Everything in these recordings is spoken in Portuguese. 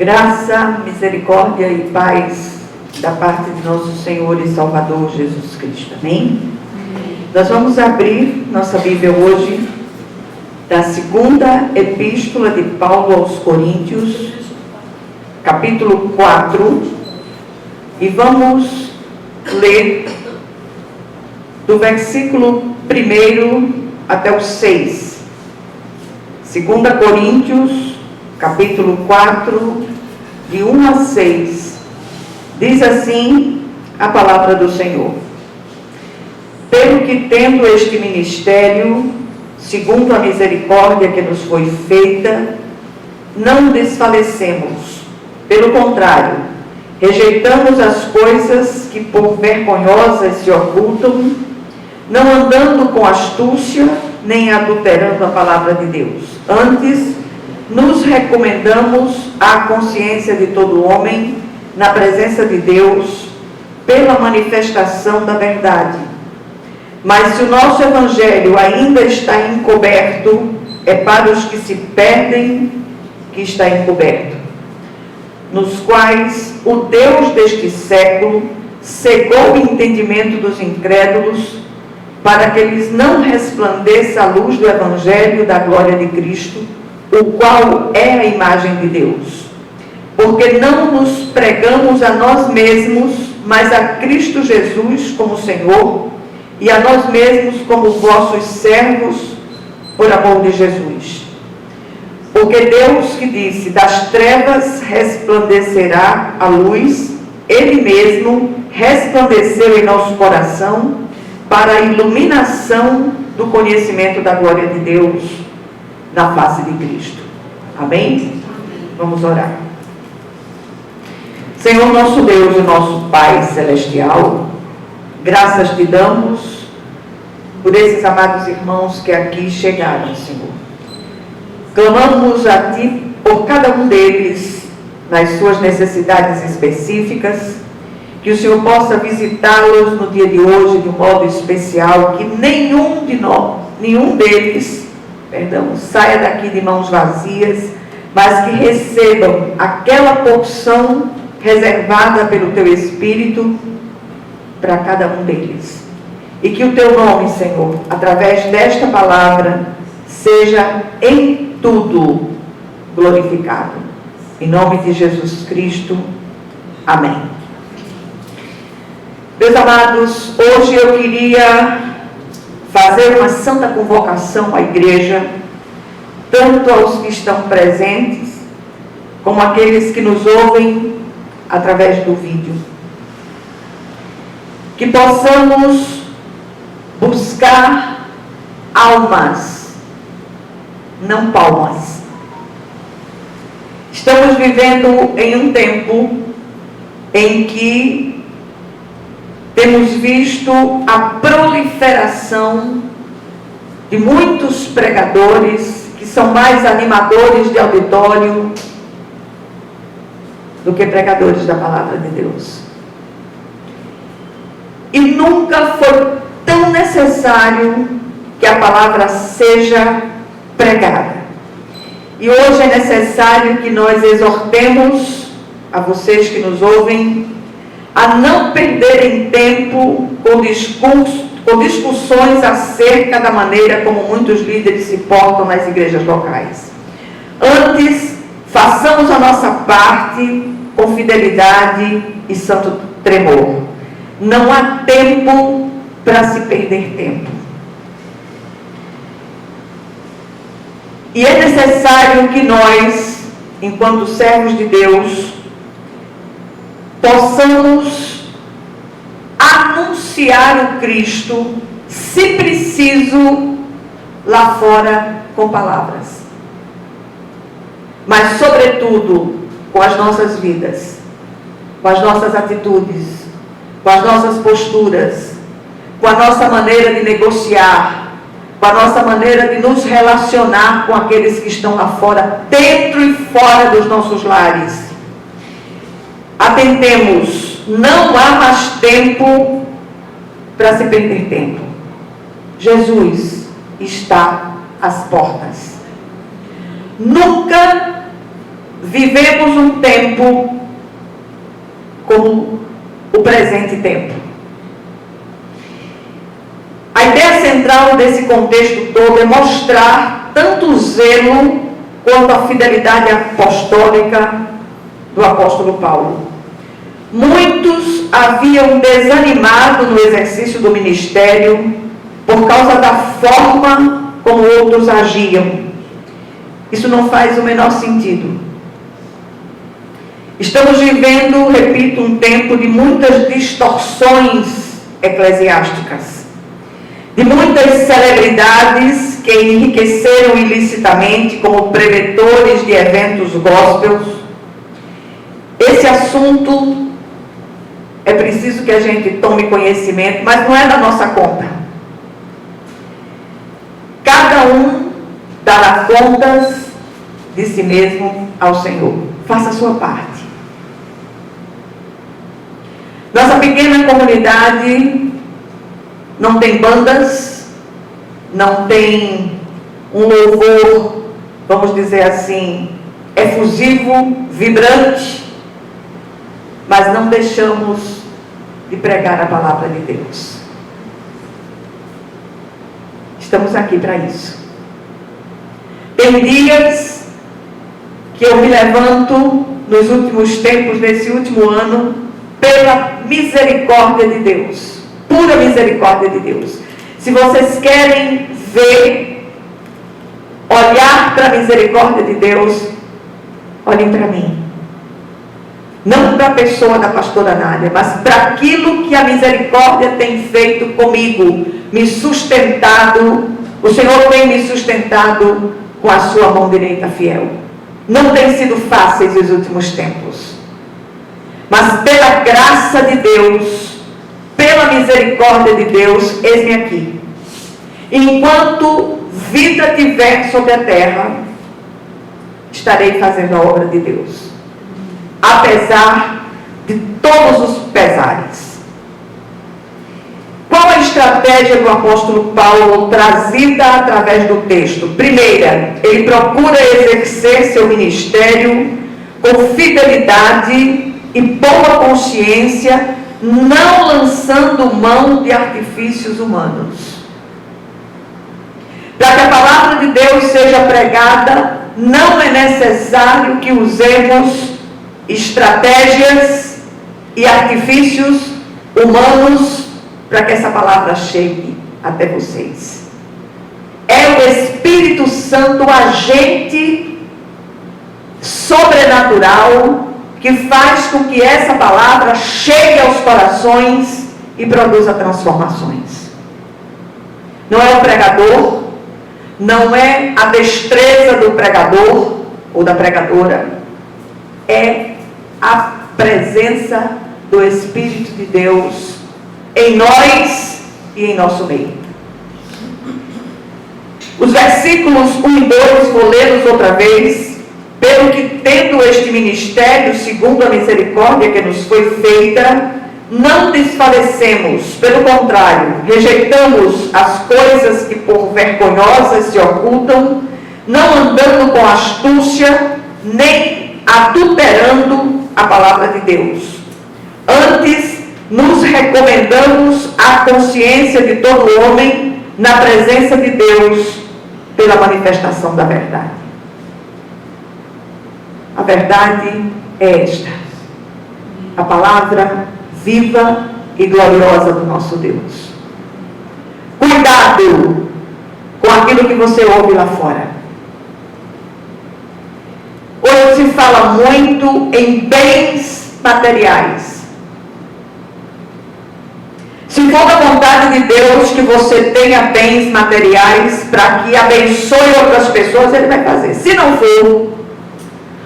Graça, misericórdia e paz da parte de nosso Senhor e Salvador Jesus Cristo. Amém? Nós vamos abrir nossa Bíblia hoje da segunda epístola de Paulo aos Coríntios, capítulo 4, e vamos ler do versículo 1 até o 6. 2 Coríntios, capítulo 4, de 1 a 6. Diz assim a palavra do Senhor: Pelo que, tendo este ministério, segundo a misericórdia que nos foi feita, não desfalecemos. Pelo contrário, rejeitamos as coisas que por vergonhosas se ocultam, não andando com astúcia, nem adulterando a palavra de Deus. Antes, nos recomendamos à consciência de todo homem, na presença de Deus, pela manifestação da verdade. Mas se o nosso evangelho ainda está encoberto, é para os que se perdem que está encoberto, nos quais o Deus deste século cegou o entendimento dos incrédulos, para que eles não resplandeça a luz do evangelho da glória de Cristo, o qual é a imagem de Deus. Porque não nos pregamos a nós mesmos, mas a Cristo Jesus como Senhor, e a nós mesmos como vossos servos, por amor de Jesus. Porque Deus, que disse, das trevas resplandecerá a luz, Ele mesmo resplandeceu em nosso coração, para a iluminação do conhecimento da glória de Deus na face de Cristo. Amém? Vamos orar. Senhor nosso Deus e nosso Pai Celestial, graças te damos por esses amados irmãos que aqui chegaram, Senhor. Clamamos a Ti por cada um deles, nas suas necessidades específicas, que o Senhor possa visitá-los no dia de hoje de um modo especial, que nenhum deles saia daqui de mãos vazias, mas que recebam aquela porção reservada pelo Teu Espírito para cada um deles. E que o Teu nome, Senhor, através desta palavra, seja em tudo glorificado. Em nome de Jesus Cristo. Amém. Meus amados, hoje eu queria fazer uma santa convocação à igreja, tanto aos que estão presentes, como aqueles que nos ouvem através do vídeo. Que possamos buscar almas, não palmas. Estamos vivendo em um tempo em que temos visto a proliferação de muitos pregadores que são mais animadores de auditório do que pregadores da palavra de Deus. E nunca foi tão necessário que a palavra seja pregada. E hoje é necessário que nós exortemos a vocês que nos ouvem a não perderem tempo com discussões acerca da maneira como muitos líderes se portam nas igrejas locais. Antes, façamos a nossa parte com fidelidade e santo tremor. Não há tempo para se perder tempo. E é necessário que nós, enquanto servos de Deus, possamos anunciar o Cristo, se preciso, lá fora com palavras, mas sobretudo com as nossas vidas, com as nossas atitudes, com as nossas posturas, com a nossa maneira de negociar, com a nossa maneira de nos relacionar com aqueles que estão lá fora, dentro e fora dos nossos lares. Atentemos, não há mais tempo para se perder tempo. Jesus está às portas. Nunca vivemos um tempo como o presente tempo. A ideia central desse contexto todo é mostrar tanto o zelo quanto a fidelidade apostólica do apóstolo Paulo. Muitos haviam desanimado no exercício do ministério por causa da forma como outros agiam. Isso não faz o menor sentido. Estamos vivendo, repito, um tempo de muitas distorções eclesiásticas, de muitas celebridades que enriqueceram ilicitamente como prevetores de eventos gospels. Esse assunto é preciso que a gente tome conhecimento, mas não é da nossa conta. Cada um dará contas de si mesmo ao Senhor. Faça a sua parte. Nossa pequena comunidade não tem bandas, não tem um louvor, vamos dizer assim, efusivo, vibrante, mas não deixamos de pregar a palavra de Deus. Estamos aqui para isso. Tem dias que eu me levanto nos últimos tempos, nesse último ano, pela misericórdia de Deus, pura misericórdia de Deus. Se vocês querem ver, olhar para a misericórdia de Deus, olhem para mim. Não para a pessoa da pastora Nádia, mas para aquilo que a misericórdia tem feito comigo, me sustentado. O Senhor tem me sustentado com a sua mão direita fiel. Não tem sido fáceis os últimos tempos, mas pela graça de Deus, pela misericórdia de Deus, eis-me aqui. Enquanto vida tiver sobre a terra, estarei fazendo a obra de Deus, apesar de todos os pesares. Qual a estratégia do apóstolo Paulo trazida através do texto? Primeira, ele procura exercer seu ministério com fidelidade e boa consciência, não lançando mão de artifícios humanos. Para que a palavra de Deus seja pregada, não é necessário que usemos estratégias e artifícios humanos para que essa palavra chegue até vocês. É o Espírito Santo, agente sobrenatural, que faz com que essa palavra chegue aos corações e produza transformações. Não é o pregador, não é a destreza do pregador ou da pregadora, é a presença do Espírito de Deus em nós e em nosso meio. Os versículos 1 e 2, vou lê-los outra vez. Pelo que, tendo este ministério, segundo a misericórdia que nos foi feita, não desfalecemos, pelo contrário, rejeitamos as coisas que por vergonhosas se ocultam, não andando com astúcia, nem adulterando a palavra de Deus. Antes, nos recomendamos à consciência de todo homem na presença de Deus pela manifestação da verdade. A verdade é esta: a palavra viva e gloriosa do nosso Deus. Cuidado com aquilo que você ouve lá fora. Hoje se fala muito em bens materiais. Se for da vontade de Deus que você tenha bens materiais para que abençoe outras pessoas, Ele vai fazer. Se não for,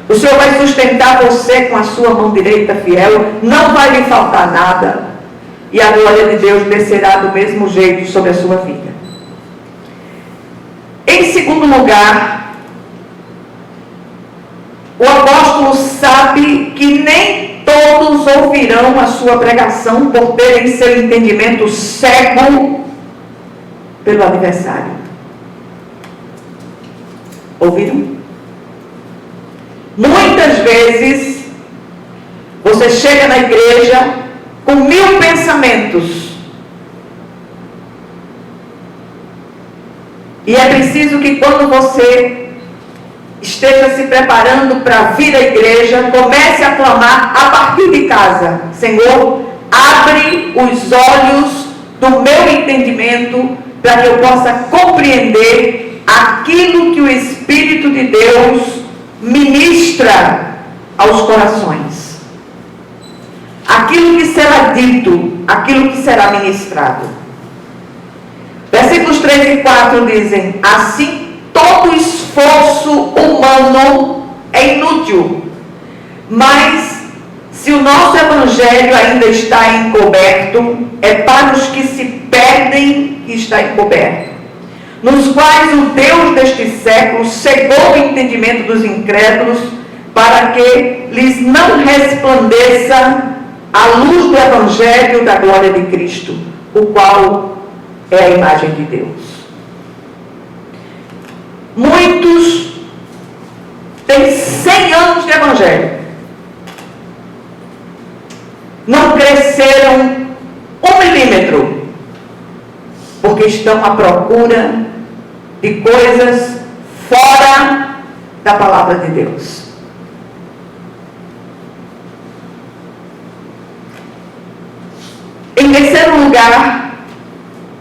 o Senhor vai sustentar você com a sua mão direita fiel, não vai lhe faltar nada, e a glória de Deus descerá do mesmo jeito sobre a sua vida. Em segundo lugar, o apóstolo sabe que nem todos ouvirão a sua pregação por terem seu entendimento cego pelo adversário. Ouviram? Muitas vezes, você chega na igreja com 1000 pensamentos. E é preciso que quando você esteja se preparando para vir à igreja, comece a clamar a partir de casa: Senhor, abre os olhos do meu entendimento para que eu possa compreender aquilo que o Espírito de Deus ministra aos corações. Aquilo que será dito, aquilo que será ministrado. Versículos 3 e 4 dizem: assim, todo esforço humano é inútil, mas se o nosso evangelho ainda está encoberto, é para os que se perdem que está encoberto, nos quais o Deus deste século cegou o entendimento dos incrédulos, para que lhes não resplandeça a luz do evangelho da glória de Cristo, o qual é a imagem de Deus. Muitos têm 100 anos de evangelho, não cresceram 1 milímetro, porque estão à procura de coisas fora da palavra de Deus. Em terceiro lugar,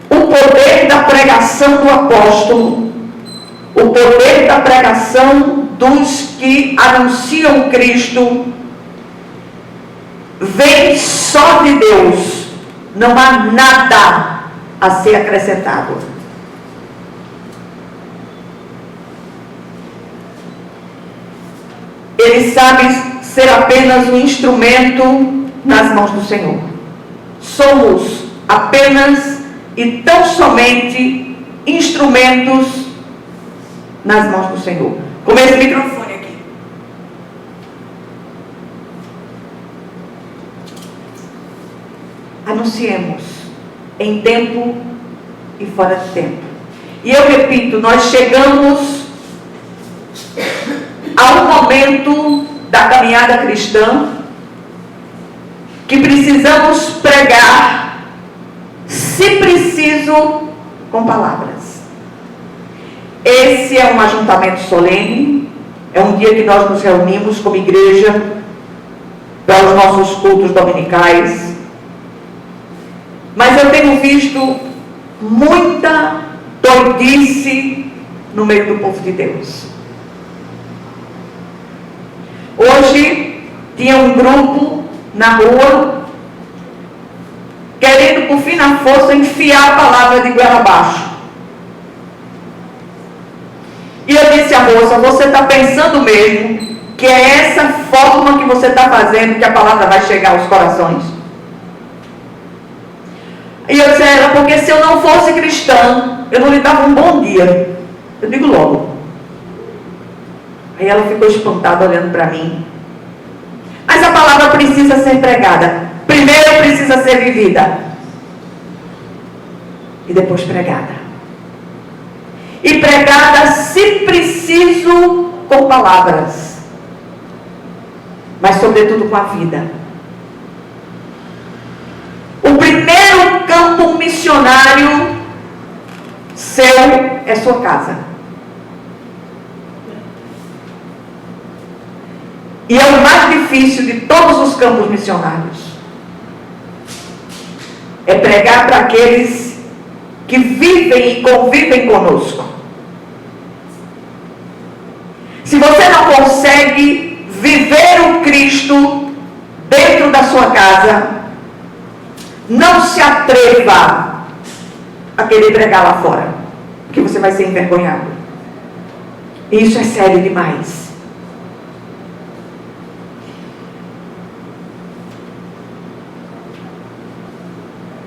o poder da pregação do apóstolo, o poder da pregação dos que anunciam Cristo, vem só de Deus. Não há nada a ser acrescentado. Ele sabe ser apenas um instrumento nas mãos do Senhor. Somos apenas e tão somente instrumentos nas mãos do Senhor. Como esse microfone aqui. Anunciemos em tempo e fora de tempo. E eu repito, nós chegamos a um momento da caminhada cristã que precisamos pregar, se preciso, com palavras. Esse é um ajuntamento solene, é um dia que nós nos reunimos como igreja para os nossos cultos dominicais. Mas eu tenho visto muita doidice no meio do povo de Deus. Hoje tinha um grupo na rua querendo por fim na força enfiar a palavra de goela abaixo. E eu disse à moça: você está pensando mesmo que é essa forma que você está fazendo que a palavra vai chegar aos corações? E eu disse a ela: porque se eu não fosse cristã, eu não lhe dava um bom dia. Eu digo logo. Aí ela ficou espantada olhando para mim. Mas a palavra precisa ser pregada. Primeiro precisa ser vivida. E depois pregada. E pregada, se preciso, com palavras. Mas sobretudo com a vida. O primeiro campo missionário seu é sua casa. E é o mais difícil de todos os campos missionários. É pregar para aqueles que vivem e convivem conosco. Se você não consegue viver o Cristo dentro da sua casa, não se atreva a querer pregar lá fora, porque você vai ser envergonhado. E isso é sério demais.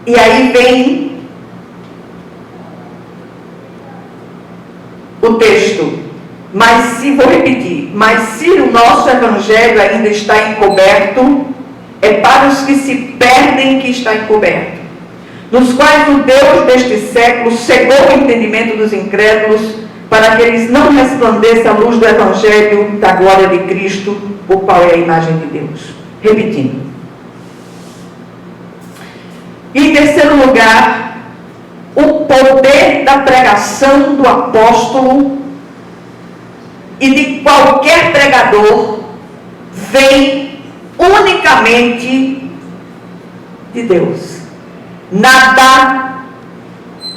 E aí vem o texto. Mas se, vou repetir, mas se o nosso evangelho ainda está encoberto, é para os que se perdem que está encoberto, nos quais o Deus deste século cegou o entendimento dos incrédulos, para que eles não resplandeça a luz do Evangelho da glória de Cristo, o qual é a imagem de Deus. Repetindo. Em terceiro lugar, o poder da pregação do apóstolo e de qualquer pregador vem unicamente de Deus. Nada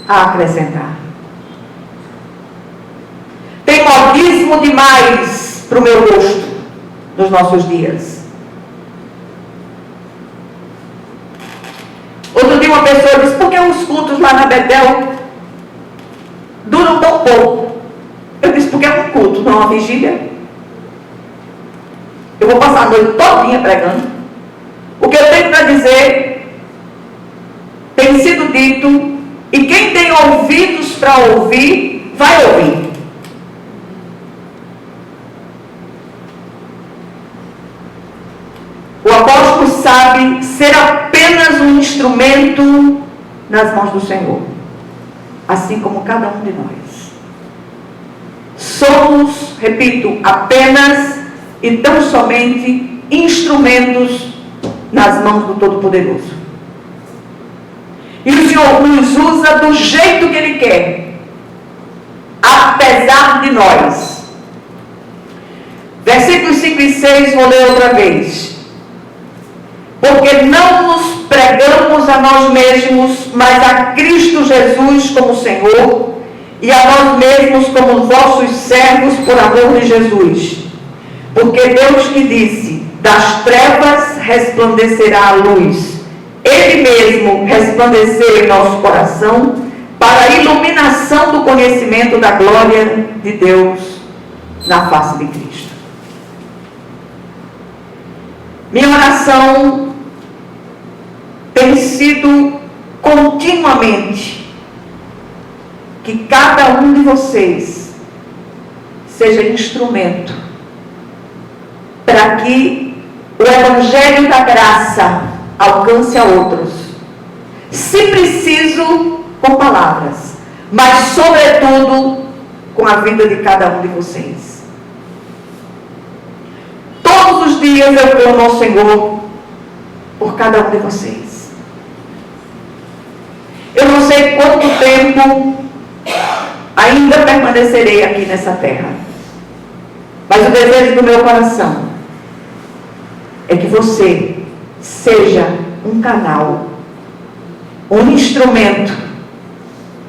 a acrescentar. Tem modismo demais para o meu gosto nos nossos dias. Outro dia uma pessoa disse: por que os cultos lá na Betel duram tão pouco? Eu disse: porque é um culto, não é uma vigília. Eu vou passar a noite todinha pregando. O que eu tenho para dizer tem sido dito, e quem tem ouvidos para ouvir, vai ouvir. O apóstolo sabe ser apenas um instrumento nas mãos do Senhor, assim como cada um de nós. Somos, repito, apenas e tão somente instrumentos nas mãos do Todo-Poderoso. E o Senhor nos usa do jeito que Ele quer, apesar de nós. Versículos 5 e 6, vou ler outra vez. Porque não nos pregamos a nós mesmos, mas a Cristo Jesus como Senhor, e a nós mesmos como vossos servos por amor de Jesus. Porque Deus que disse: das trevas resplandecerá a luz, Ele mesmo resplandeceu em nosso coração, para a iluminação do conhecimento da glória de Deus na face de Cristo. Minha oração tem sido continuamente que cada um de vocês seja instrumento para que o Evangelho da graça alcance a outros, se preciso, com palavras, mas sobretudo com a vida de cada um de vocês. Todos os dias eu clamo ao Senhor por cada um de vocês. Eu não sei quanto tempo ainda permanecerei aqui nessa terra, mas o desejo do meu coração é que você seja um canal, um instrumento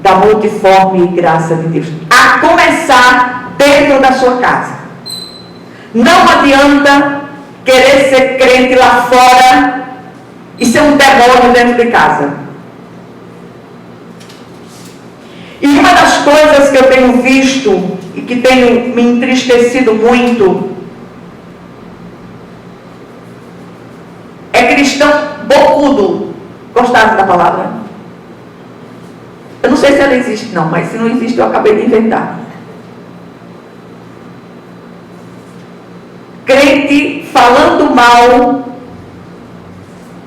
da multiforme graça de Deus, a começar dentro da sua casa. Não adianta querer ser crente lá fora e ser um demônio dentro de casa. E uma das coisas que eu tenho visto e que tenho me entristecido muito é cristão bocudo. Gostaram da palavra? Eu não sei se ela existe não, mas se não existe eu acabei de inventar. Crente falando mal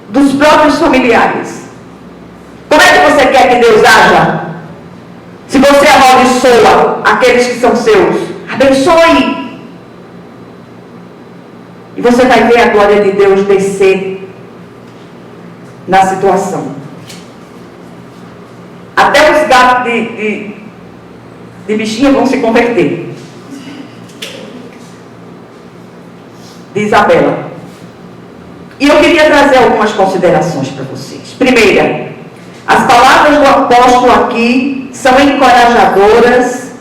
dos próprios familiares. Como é que você quer que Deus haja? Se você amaldiçoa aqueles que são seus, abençoe. E você vai ver a glória de Deus descer na situação. Até os gatos de bichinha vão se converter. De Isabela. E eu queria trazer algumas considerações para vocês. Primeira, as palavras do apóstolo aqui são encorajadoras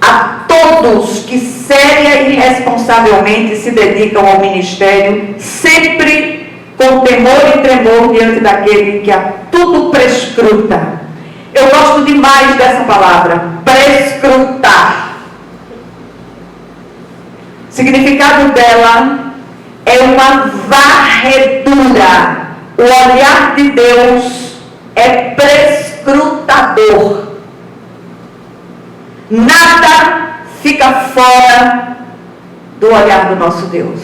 a todos que séria e responsavelmente se dedicam ao ministério, sempre com temor e tremor diante daquele que a tudo prescruta. Eu gosto demais dessa palavra, prescrutar. O significado dela é uma varredura. O olhar de Deus é prescrutador. Nada fica fora do olhar do nosso Deus.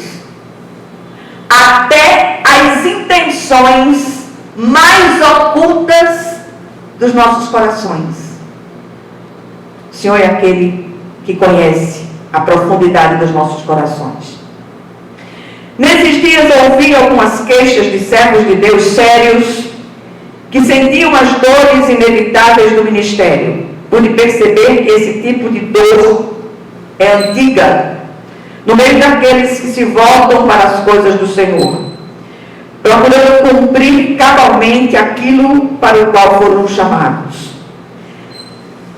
Até as intenções mais ocultas dos nossos corações. O Senhor é aquele que conhece a profundidade dos nossos corações. Nesses dias ouvi algumas queixas de servos de Deus sérios que sentiam as dores inevitáveis do ministério. Pude perceber que esse tipo de dor é antiga no meio daqueles que se voltam para as coisas do Senhor, procurando cumprir cabalmente aquilo para o qual foram chamados.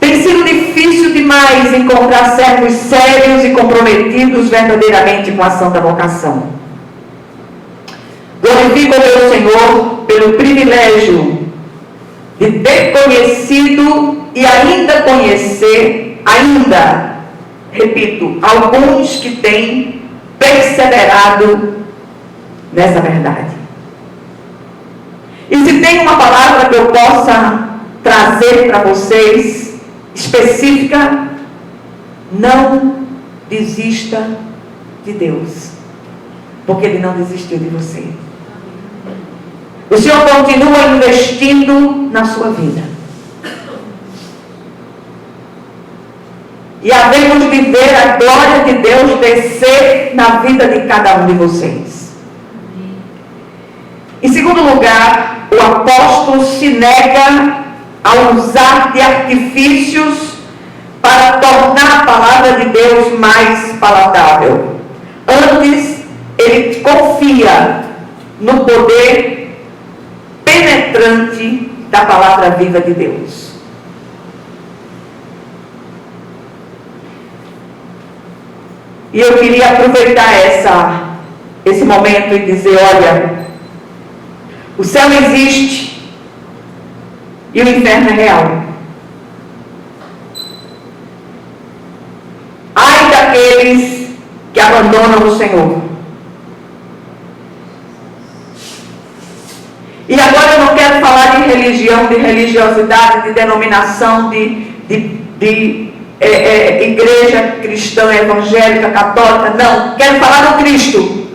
Tem sido difícil demais encontrar servos sérios e comprometidos verdadeiramente com a santa vocação. Glorifico o meu Senhor pelo privilégio de ter conhecido e ainda conhecer, repito, alguns que têm perseverado nessa verdade. E se tem uma palavra que eu possa trazer para vocês, específica, não desista de Deus, porque Ele não desistiu de você. O Senhor continua investindo na sua vida. E havemos de ver a glória de Deus descer na vida de cada um de vocês. Em segundo lugar, o apóstolo se nega a usar de artifícios para tornar a palavra de Deus mais palatável. Antes, ele confia no poder penetrante da palavra viva de Deus. E eu queria aproveitar esse momento e dizer, olha, o céu existe e o inferno é real. Ai daqueles que abandonam o Senhor. E agora eu não quero falar de religião, de religiosidade, de denominação, de igreja cristã, evangélica, católica. Não, quero falar do Cristo.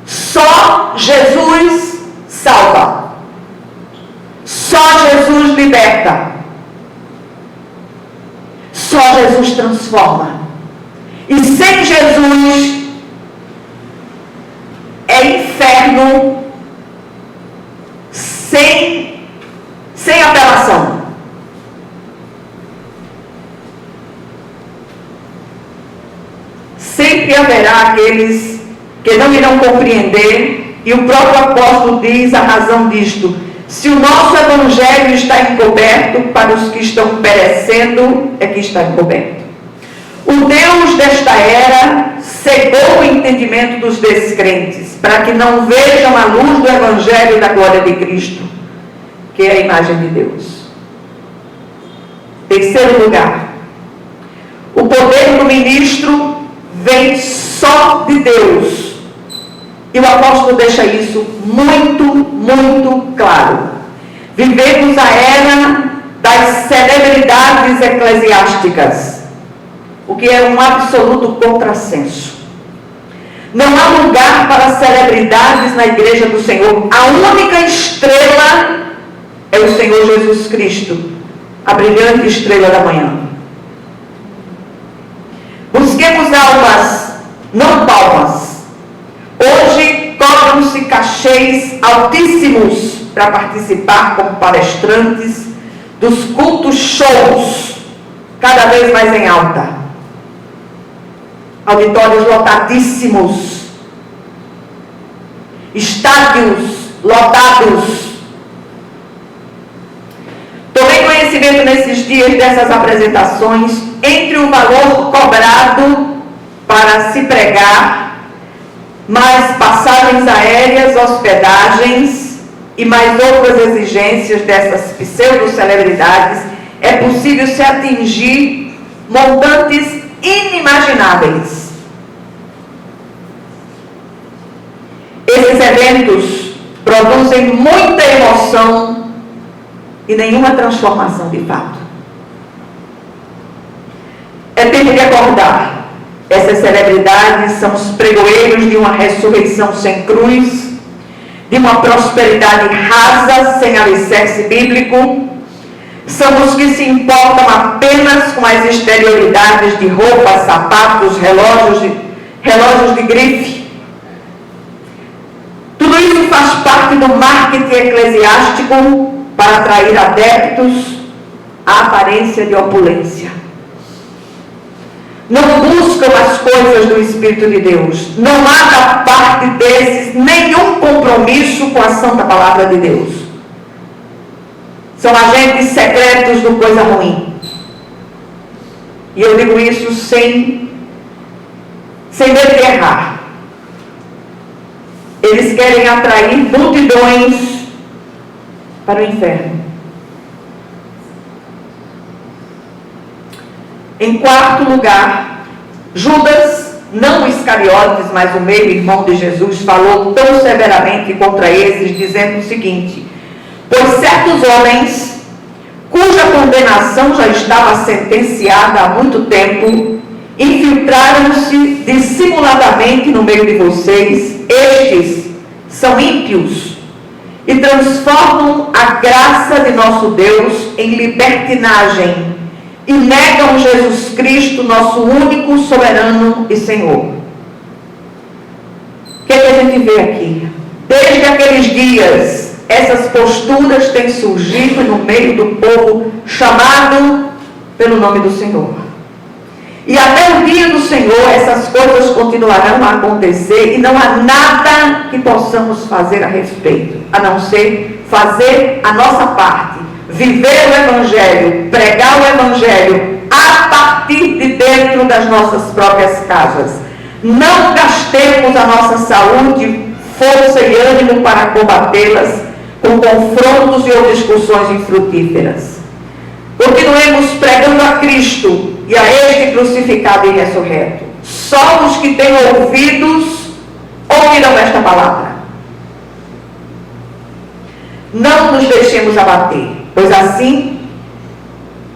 Só Jesus salva. Só Jesus liberta. Só Jesus transforma. E sem Jesus é inferno sem apelação. Sempre haverá aqueles que não irão compreender, e o próprio apóstolo diz a razão disto: se o nosso evangelho está encoberto, para os que estão perecendo é que está encoberto. O Deus desta era cegou o entendimento dos descrentes, para que não vejam a luz do evangelho da glória de Cristo, que é a imagem de Deus. Terceiro lugar, o poder do ministro vem só de Deus. E o apóstolo deixa isso muito, muito claro. Vivemos a era das celebridades eclesiásticas, o que é um absoluto contrassenso. Não há lugar para celebridades na igreja do Senhor. A única estrela é o Senhor Jesus Cristo, a brilhante estrela da manhã. Busquemos almas, não palmas. Hoje cobram-se cachês altíssimos para participar como palestrantes dos cultos shows, cada vez mais em alta. Auditórios lotadíssimos, estádios lotados. Tomei conhecimento nesses dias dessas apresentações, entre o valor cobrado para se pregar, mais passagens aéreas, hospedagens e mais outras exigências dessas pseudo-celebridades, é possível se atingir montantes inimagináveis. Esses eventos produzem muita emoção e nenhuma transformação de fato. É tempo de acordar. Essas celebridades são os pregoeiros de uma ressurreição sem cruz, de uma prosperidade rasa, sem alicerce bíblico, São os que se importam apenas com as exterioridades de roupas, sapatos, relógios de grife. Tudo isso faz parte do marketing eclesiástico para atrair adeptos à aparência de opulência. Não buscam as coisas do Espírito de Deus. Não há da parte desses nenhum compromisso com a Santa Palavra de Deus. São agentes secretos do coisa ruim. E eu digo isso sem medo de errar. Eles querem atrair multidões para o inferno. Em quarto lugar, Judas, não o Iscariotes, mas o meio-irmão de Jesus, falou tão severamente contra eles, dizendo o seguinte: pois certos homens, cuja condenação já estava sentenciada há muito tempo, infiltraram-se dissimuladamente no meio de vocês. Estes são ímpios e transformam a graça de nosso Deus em libertinagem e negam Jesus Cristo, nosso único soberano e Senhor. O que a gente vê aqui? Desde aqueles dias, essas posturas têm surgido no meio do povo chamado pelo nome do Senhor. E até o dia do Senhor, essas coisas continuarão a acontecer e não há nada que possamos fazer a respeito, a não ser fazer a nossa parte, viver o Evangelho, pregar o Evangelho a partir de dentro das nossas próprias casas. Não gastemos a nossa saúde, força e ânimo para combatê-las com confrontos e ou discussões infrutíferas. Continuemos pregando a Cristo e a este crucificado e ressurreto. Só os que têm ouvidos ouvirão esta palavra. Não nos deixemos abater, pois assim,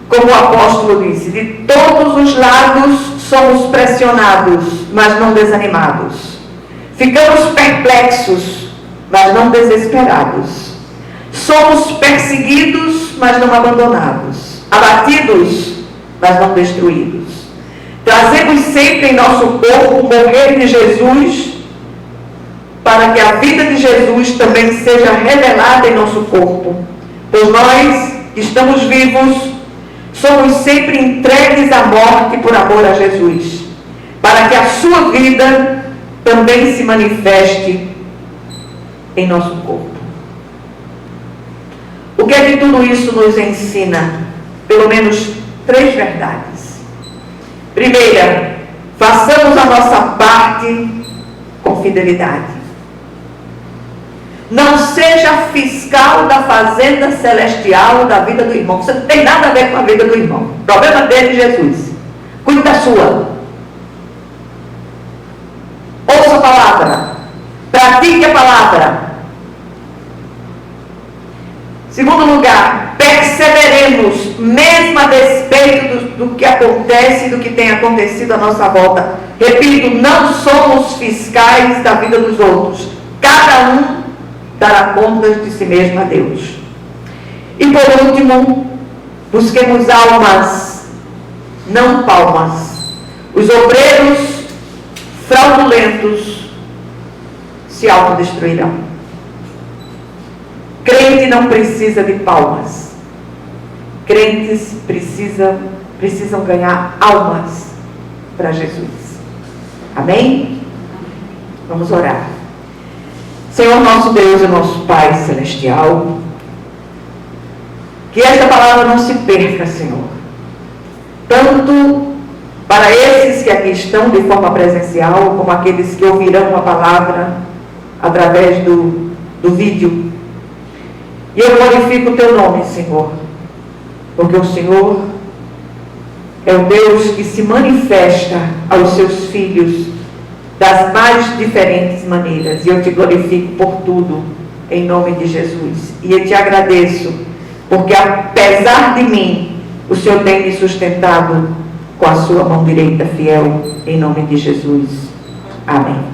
como o apóstolo disse, de todos os lados somos pressionados, mas não desanimados. Ficamos perplexos, mas não desesperados. Somos perseguidos, mas não abandonados. Abatidos, mas não destruídos. Trazemos sempre em nosso corpo o morrer de Jesus, para que a vida de Jesus também seja revelada em nosso corpo. Pois nós, que estamos vivos, somos sempre entregues à morte por amor a Jesus, para que a sua vida também se manifeste em nosso corpo. O que é que tudo isso nos ensina? Pelo menos 3 verdades. Primeira, façamos a nossa parte com fidelidade. Não seja fiscal da fazenda celestial da vida do irmão. Você não tem nada a ver com a vida do irmão. O problema dele é Jesus. Cuide da sua. Ouça a palavra. Pratique a palavra. Segundo lugar, perseveremos, mesmo a despeito do que acontece e do que tem acontecido à nossa volta. Repito, não somos fiscais da vida dos outros. Cada um dará contas de si mesmo a Deus. E por último, busquemos almas, não palmas. Os obreiros fraudulentos se autodestruirão. Crente não precisa de palmas. Crentes precisam ganhar almas para Jesus. Amém? Vamos orar. Senhor nosso Deus e nosso Pai Celestial, que esta palavra não se perca, Senhor. Tanto para esses que aqui estão de forma presencial, como aqueles que ouvirão a palavra através do vídeo. E eu glorifico o teu nome, Senhor, porque o Senhor é o Deus que se manifesta aos seus filhos das mais diferentes maneiras. E eu te glorifico por tudo, em nome de Jesus. E eu te agradeço, porque apesar de mim, o Senhor tem me sustentado com a sua mão direita fiel, em nome de Jesus. Amém.